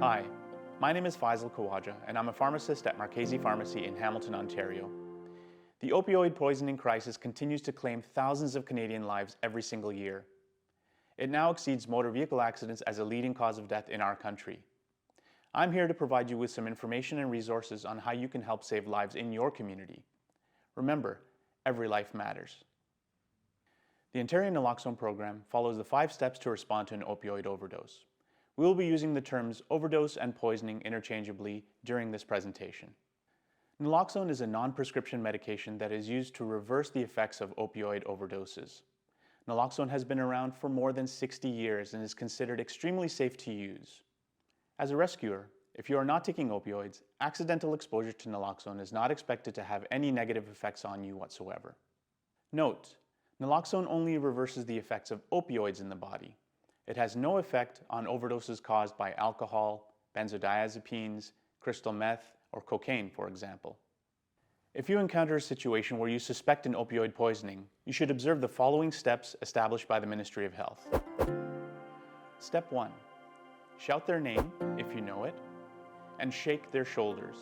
Hi, my name is Faisal Khawaja, and I'm a pharmacist at Marchese Pharmacy in Hamilton, Ontario. The opioid poisoning crisis continues to claim thousands of Canadian lives every single year. It now exceeds motor vehicle accidents as a leading cause of death in our country. I'm here to provide you with some information and resources on how you can help save lives in your community. Remember, every life matters. The Ontario Naloxone program follows the 5 steps to respond to an opioid overdose. We will be using the terms overdose and poisoning interchangeably during this presentation. Naloxone is a non-prescription medication that is used to reverse the effects of opioid overdoses. Naloxone has been around for more than 60 years and is considered extremely safe to use. As a rescuer, if you are not taking opioids, accidental exposure to naloxone is not expected to have any negative effects on you whatsoever. Note, naloxone only reverses the effects of opioids in the body. It has no effect on overdoses caused by alcohol, benzodiazepines, crystal meth, or cocaine, for example. If you encounter a situation where you suspect an opioid poisoning, you should observe the following steps established by the Ministry of Health. Step 1. Shout their name, if you know it, and shake their shoulders.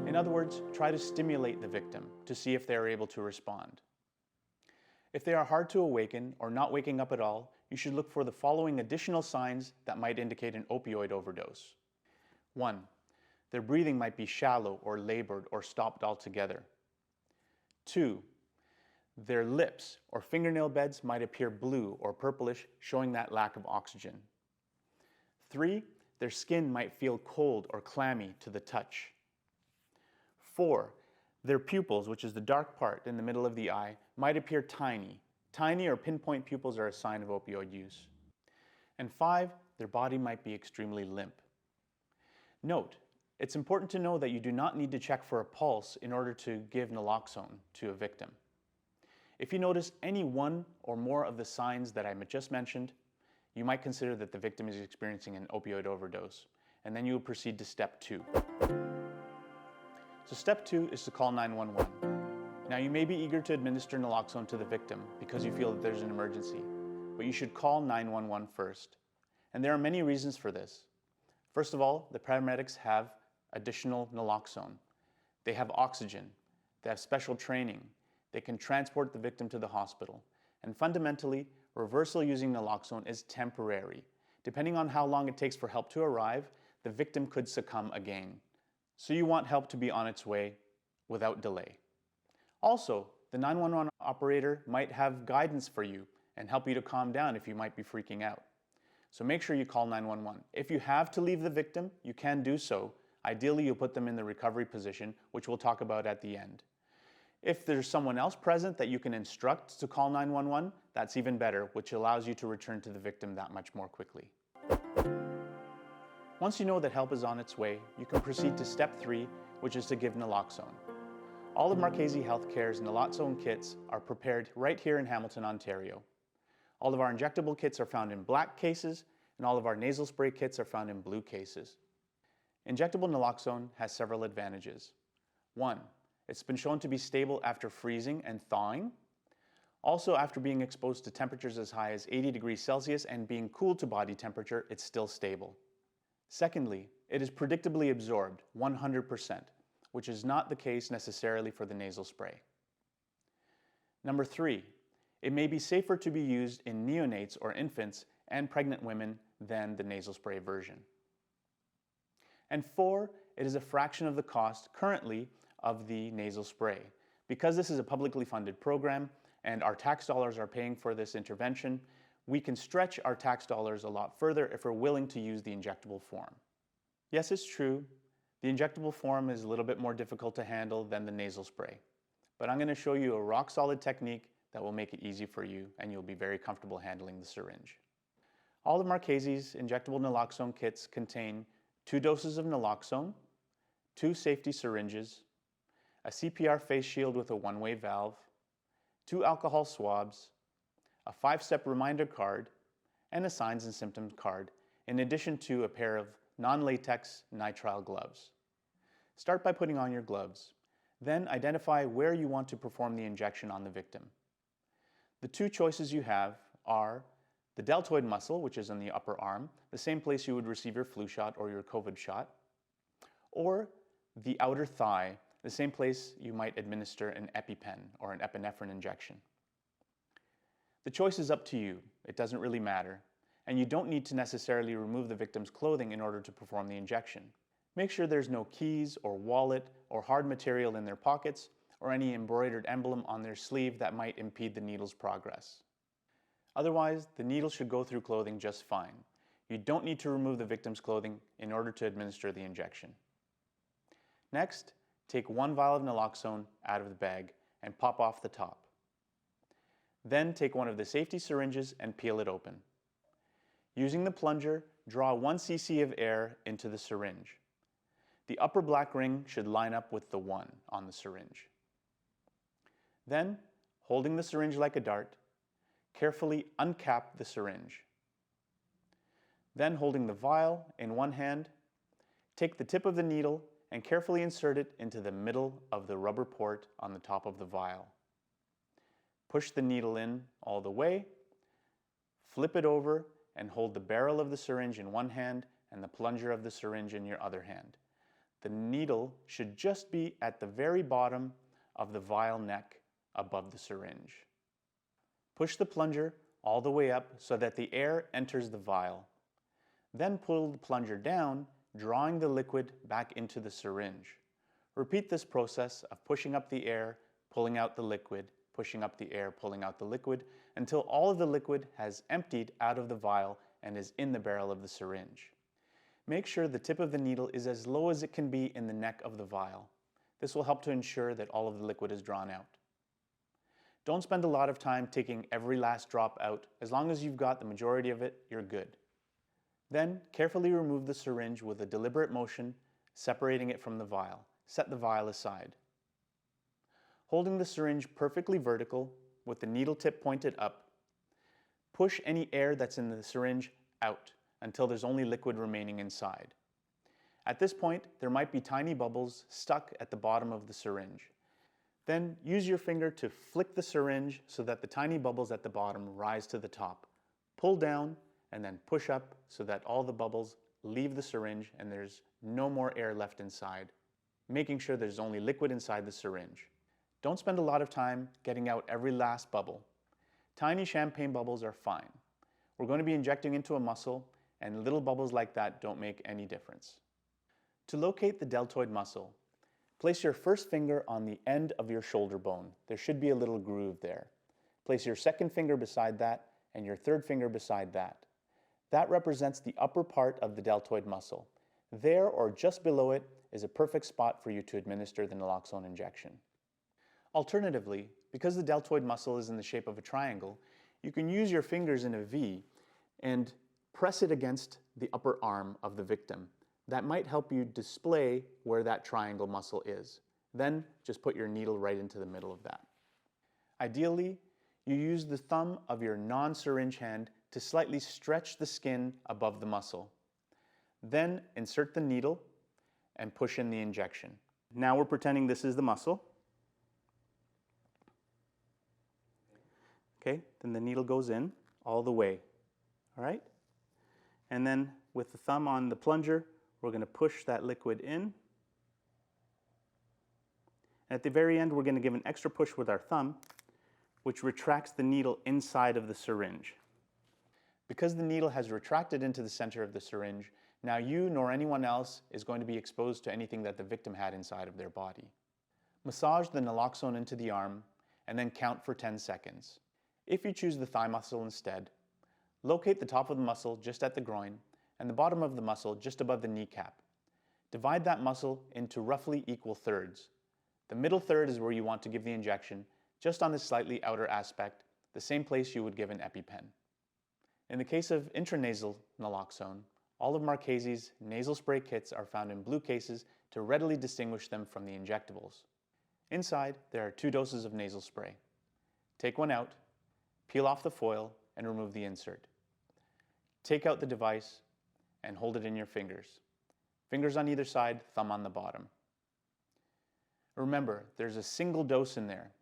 In other words, try to stimulate the victim to see if they are able to respond. If they are hard to awaken or not waking up at all, you should look for the following additional signs that might indicate an opioid overdose. 1. Their breathing might be shallow or labored or stopped altogether. 2. Their lips or fingernail beds might appear blue or purplish, showing that lack of oxygen. 3. Their skin might feel cold or clammy to the touch. 4. Their pupils, which is the dark part in the middle of the eye, might appear tiny. Tiny or pinpoint pupils are a sign of opioid use. And 5. Their body might be extremely limp. Note, it's important to know that you do not need to check for a pulse in order to give naloxone to a victim. If you notice any one or more of the signs that I just mentioned, you might consider that the victim is experiencing an opioid overdose, and then you will proceed to step 2. So step 2 is to call 911. Now you may be eager to administer naloxone to the victim because you feel that there's an emergency, but you should call 911 first. And there are many reasons for this. First of all, the paramedics have additional naloxone. They have oxygen. They have special training. They can transport the victim to the hospital. And fundamentally, reversal using naloxone is temporary. Depending on how long it takes for help to arrive, the victim could succumb again. So you want help to be on its way without delay. Also, the 911 operator might have guidance for you and help you to calm down if you might be freaking out. So make sure you call 911. If you have to leave the victim, you can do so. Ideally, you'll put them in the recovery position, which we'll talk about at the end. If there's someone else present that you can instruct to call 911, that's even better, which allows you to return to the victim that much more quickly. Once you know that help is on its way, you can proceed to step 3, which is to give naloxone. All of Marchese Healthcare's naloxone kits are prepared right here in Hamilton, Ontario. All of our injectable kits are found in black cases, and all of our nasal spray kits are found in blue cases. Injectable naloxone has several advantages. 1. It's been shown to be stable after freezing and thawing. Also, after being exposed to temperatures as high as 80 degrees Celsius and being cooled to body temperature, it's still stable. Secondly, it is predictably absorbed 100%, which is not the case necessarily for the nasal spray. Number 3, it may be safer to be used in neonates or infants and pregnant women than the nasal spray version. And 4, it is a fraction of the cost currently of the nasal spray. Because this is a publicly funded program and our tax dollars are paying for this intervention, we can stretch our tax dollars a lot further if we're willing to use the injectable form. Yes, it's true, the injectable form is a little bit more difficult to handle than the nasal spray. But I'm going to show you a rock-solid technique that will make it easy for you and you'll be very comfortable handling the syringe. All of Marchese's injectable naloxone kits contain 2 doses of naloxone, 2 safety syringes, a CPR face shield with a one-way valve, 2 alcohol swabs, a 5-step reminder card, and a signs and symptoms card, in addition to a pair of non-latex nitrile gloves. Start by putting on your gloves. Then identify where you want to perform the injection on the victim. The 2 choices you have are The deltoid muscle, which is in the upper arm, the same place you would receive your flu shot or your COVID shot, or the outer thigh, the same place you might administer an EpiPen or an epinephrine injection. The choice is up to you. It doesn't really matter, and you don't need to necessarily remove the victim's clothing in order to perform the injection. Make sure there's no keys or wallet or hard material in their pockets or any embroidered emblem on their sleeve that might impede the needle's progress. Otherwise, the needle should go through clothing just fine. You don't need to remove the victim's clothing in order to administer the injection. Next, take 1 vial of naloxone out of the bag and pop off the top. Then take one of the safety syringes and peel it open. Using the plunger, draw 1 cc of air into the syringe. The upper black ring should line up with the 1 on the syringe. Then, holding the syringe like a dart, carefully uncap the syringe. Then, holding the vial in one hand, take the tip of the needle and carefully insert it into the middle of the rubber port on the top of the vial. Push the needle in all the way, flip it over, and hold the barrel of the syringe in one hand and the plunger of the syringe in your other hand. The needle should just be at the very bottom of the vial neck above the syringe. Push the plunger all the way up so that the air enters the vial. Then pull the plunger down, drawing the liquid back into the syringe. Repeat this process of pushing up the air, pulling out the liquid, pushing up the air, pulling out the liquid, until all of the liquid has emptied out of the vial and is in the barrel of the syringe. Make sure the tip of the needle is as low as it can be in the neck of the vial. This will help to ensure that all of the liquid is drawn out. Don't spend a lot of time taking every last drop out. As long as you've got the majority of it, you're good. Then, carefully remove the syringe with a deliberate motion, separating it from the vial. Set the vial aside. Holding the syringe perfectly vertical, with the needle tip pointed up, push any air that's in the syringe out until there's only liquid remaining inside. At this point, there might be tiny bubbles stuck at the bottom of the syringe. Then use your finger to flick the syringe so that the tiny bubbles at the bottom rise to the top. Pull down and then push up so that all the bubbles leave the syringe and there's no more air left inside, making sure there's only liquid inside the syringe. Don't spend a lot of time getting out every last bubble. Tiny champagne bubbles are fine. We're going to be injecting into a muscle, and little bubbles like that don't make any difference. To locate the deltoid muscle, place your first finger on the end of your shoulder bone. There should be a little groove there. Place your second finger beside that and your third finger beside that. That represents the upper part of the deltoid muscle. There or just below it is a perfect spot for you to administer the naloxone injection. Alternatively, because the deltoid muscle is in the shape of a triangle, you can use your fingers in a V and press it against the upper arm of the victim. That might help you display where that triangle muscle is. Then just put your needle right into the middle of that. Ideally, you use the thumb of your non-syringe hand to slightly stretch the skin above the muscle. Then insert the needle and push in the injection. Now we're pretending this is the muscle. Okay, then the needle goes in all the way. All right? And then with the thumb on the plunger, we're going to push that liquid in. At the very end, we're going to give an extra push with our thumb, which retracts the needle inside of the syringe. Because the needle has retracted into the center of the syringe, now you nor anyone else is going to be exposed to anything that the victim had inside of their body. Massage the naloxone into the arm and then count for 10 seconds. If you choose the thigh muscle instead, locate the top of the muscle just at the groin and the bottom of the muscle just above the kneecap. Divide that muscle into roughly equal thirds. The middle third is where you want to give the injection, just on the slightly outer aspect, the same place you would give an EpiPen. In the case of intranasal naloxone, all of Marchese's nasal spray kits are found in blue cases to readily distinguish them from the injectables. Inside, there are 2 doses of nasal spray. Take one out, peel off the foil, and remove the insert. Take out the device and hold it in your fingers. Fingers on either side, thumb on the bottom. Remember, there's a single dose in there.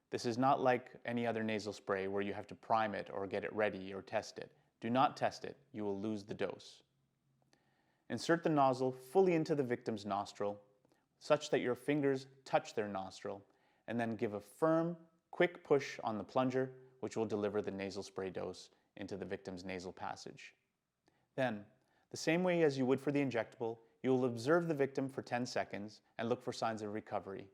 This is not like any other nasal spray where you have to prime it or get it ready or test it. Do not test it, you will lose the dose. Insert the nozzle fully into the victim's nostril, such that your fingers touch their nostril, and then give a firm, quick push on the plunger, which will deliver the nasal spray dose into the victim's nasal passage. Then, the same way as you would for the injectable, you will observe the victim for 10 seconds and look for signs of recovery.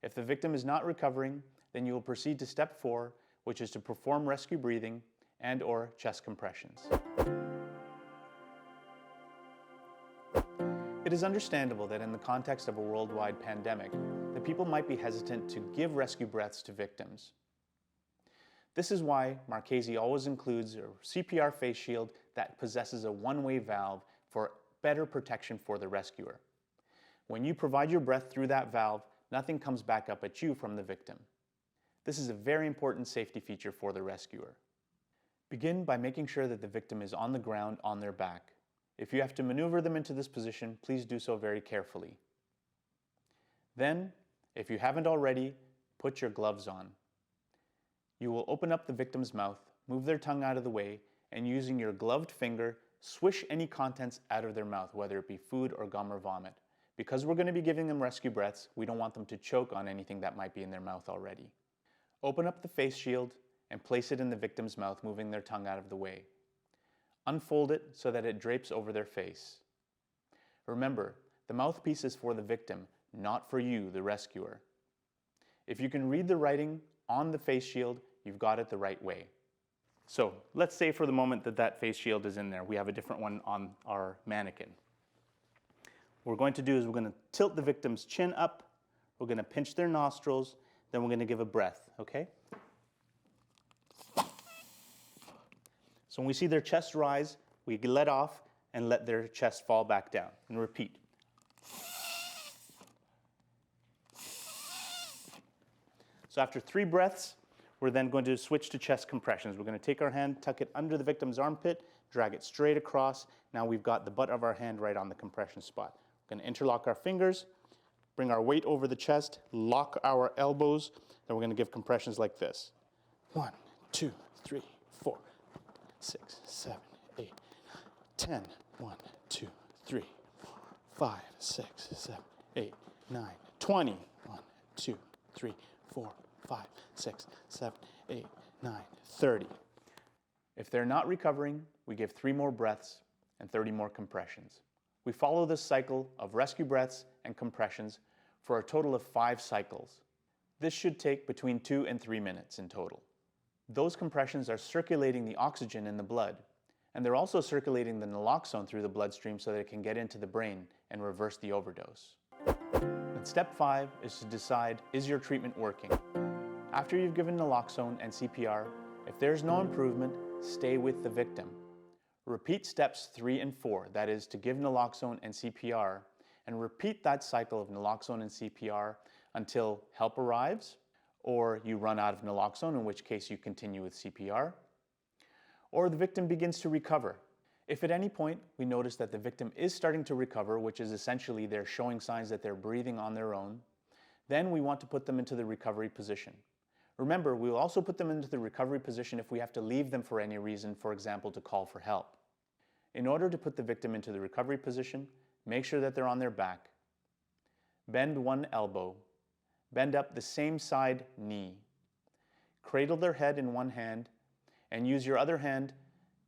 If the victim is not recovering, then you will proceed to step 4, which is to perform rescue breathing and/or chest compressions. It is understandable that in the context of a worldwide pandemic, that people might be hesitant to give rescue breaths to victims. This is why Marchese always includes a CPR face shield that possesses a one-way valve for better protection for the rescuer. When you provide your breath through that valve, nothing comes back up at you from the victim. This is a very important safety feature for the rescuer. Begin by making sure that the victim is on the ground on their back. If you have to maneuver them into this position, please do so very carefully. Then, if you haven't already, put your gloves on. You will open up the victim's mouth, move their tongue out of the way, and using your gloved finger, swish any contents out of their mouth, whether it be food or gum or vomit. Because we're going to be giving them rescue breaths, we don't want them to choke on anything that might be in their mouth already. Open up the face shield and place it in the victim's mouth, moving their tongue out of the way. Unfold it so that it drapes over their face. Remember, the mouthpiece is for the victim, not for you, the rescuer. If you can read the writing on the face shield, you've got it the right way. So let's say for the moment that that face shield is in there. We have a different one on our mannequin. What we're going to do is we're going to tilt the victim's chin up, we're going to pinch their nostrils, then we're going to give a breath, okay? So when we see their chest rise, we let off and let their chest fall back down. And repeat. So after 3 breaths, we're then going to switch to chest compressions. We're going to take our hand, tuck it under the victim's armpit, drag it straight across. Now we've got the butt of our hand right on the compression spot. We're going to interlock our fingers, bring our weight over the chest, lock our elbows, then we're going to give compressions like this. 1, 2, 3, 4, 6, 7, 8, 10. 1, 2, 3, 4, 5, 6, 7, 8, 9, 20. 1, 2, 3, 4, 5, 6, 7, 8, 9, 30. If they're not recovering, we give 3 more breaths and 30 more compressions. We follow this cycle of rescue breaths and compressions for a total of 5 cycles. This should take between 2 and 3 minutes in total. Those compressions are circulating the oxygen in the blood, and they're also circulating the naloxone through the bloodstream so that it can get into the brain and reverse the overdose. And step 5 is to decide, is your treatment working? After you've given naloxone and CPR, if there's no improvement, stay with the victim. Repeat steps 3 and 4, that is to give naloxone and CPR, and repeat that cycle of naloxone and CPR until help arrives, or you run out of naloxone, in which case you continue with CPR, or the victim begins to recover. If at any point we notice that the victim is starting to recover, which is essentially they're showing signs that they're breathing on their own, then we want to put them into the recovery position. Remember, we will also put them into the recovery position if we have to leave them for any reason, for example, to call for help. In order to put the victim into the recovery position, make sure that they're on their back. Bend one elbow. Bend up the same side knee. Cradle their head in one hand and use your other hand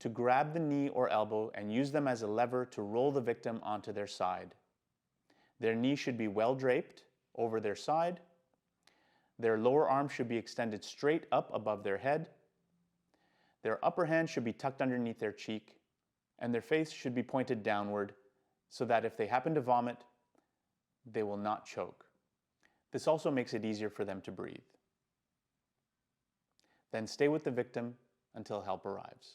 to grab the knee or elbow and use them as a lever to roll the victim onto their side. Their knee should be well draped over their side. Their lower arm should be extended straight up above their head. Their upper hand should be tucked underneath their cheek, and their face should be pointed downward so that if they happen to vomit, they will not choke. This also makes it easier for them to breathe. Then stay with the victim until help arrives.